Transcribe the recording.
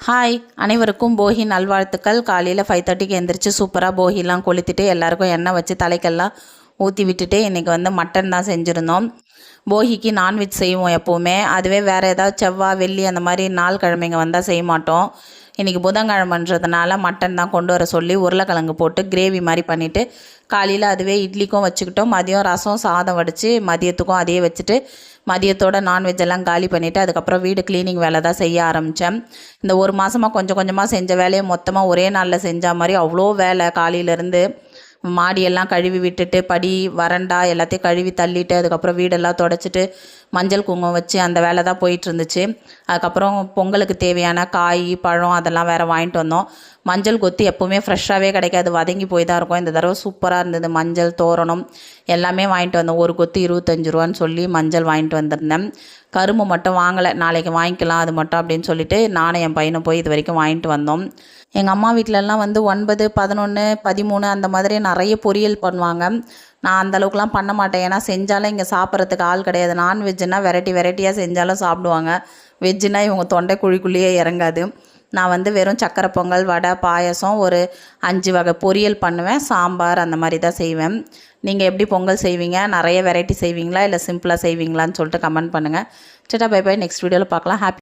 Hi, அனைவருக்கும் போகி நல்வாழ்த்துக்கள். காலையில் 5:30க்கு எந்திரிச்சு சூப்பராக போகிலாம் கொளுத்திட்டு எல்லாருக்கும் எண்ணெய் வச்சு தலைக்கெல்லாம் ஊற்றி விட்டுட்டு இன்றைக்கி மட்டன் தான் செஞ்சுருந்தோம். போகிக்கு நான்வெஜ் செய்வோம் எப்போவுமே. அதுவே வேறு ஏதாவது செவ்வாய் வெள்ளி அந்த மாதிரி நாள் கிழமைங்க வந்தால் செய்ய மாட்டோம். இன்றைக்கி புதன்கிழமைன்றதுனால மட்டன் தான் கொண்டு வர சொல்லி உருளைக்கிழங்கு போட்டு கிரேவி மாதிரி பண்ணிவிட்டு காலையில் அதுவே இட்லிக்கும் வச்சுக்கிட்டோம். மதியம் ரசம் சாதம் வடித்து மதியத்துக்கும் அதையே வச்சுட்டு மதியத்தோட நான்வெஜ் எல்லாம் காலி பண்ணிவிட்டு அதுக்கப்புறம் வீடு க்ளீனிங் வேலை தான் செய்ய ஆரம்பித்தேன். இந்த ஒரு மாதமாக கொஞ்சம் கொஞ்சமாக செஞ்ச வேலையை மொத்தமாக ஒரே நாளில் செஞ்ச மாதிரி அவ்வளோ வேலை. காலையிலேருந்து மாடியெல்லாம் கழுவி விட்டுட்டு படி வரண்டா எல்லாத்தையும் கழுவி தள்ளிட்டு அதுக்கப்புறம் வீடெல்லாம் தொடச்சிட்டு மஞ்சள் குங்குமம் வச்சு அந்த வேலை தான் போயிட்டுருந்துச்சு. அதுக்கப்புறம் பொங்கலுக்கு தேவையான காய் பழம் அதெல்லாம் வேறு வாங்கிட்டு வந்தோம். மஞ்சள் கொத்து எப்போவுமே ஃப்ரெஷ்ஷாகவே கிடைக்காது, வதங்கி போய் தான் இருக்கும். இந்த தடவை சூப்பராக இருந்தது. மஞ்சள் தோரணம் எல்லாமே வாங்கிட்டு வந்தோம். ஒரு கொத்து 25 ரூபான்னு சொல்லி மஞ்சள் வாங்கிட்டு வந்திருந்தேன். கரும்பு மட்டும் வாங்கலை, நாளைக்கு வாங்கிக்கலாம் அது மட்டும் அப்படின்னு சொல்லிட்டு நானும் என் பையனும் போய் இது வரைக்கும் வாங்கிட்டு வந்தோம். எங்கள் அம்மா வீட்டிலலாம் 9, 11, 13 அந்த மாதிரி நிறைய பொரியல் பண்ணுவாங்க. நான் அந்தளவுக்குலாம் பண்ண மாட்டேன். ஏன்னா செஞ்சாலும் இங்கே சாப்பிட்றதுக்கு ஆள் கிடையாது. நான்வெஜ்ஜுனால் வெரைட்டியாக செஞ்சாலும் சாப்பிடுவாங்க. வெஜ்ஜுனால் இவங்க தொண்டை குழிக்குள்ளேயே இறங்காது. நான் வெறும் சக்கரை பொங்கல், வடை, பாயசம், ஒரு 5 வகை பொரியல் பண்ணுவேன். சாம்பார் அந்த மாதிரி தான் செய்வேன். நீங்கள் எப்படி பொங்கல் செய்வீங்க? நிறைய வெரைட்டி செய்வீங்களா இல்லை சிம்பிளாக செய்வீங்களான்னு சொல்லிட்டு கமெண்ட் பண்ணுங்கள். By by. நெக்ஸ்ட் வீடியோவில் பார்க்கலாம். ஹாப்பி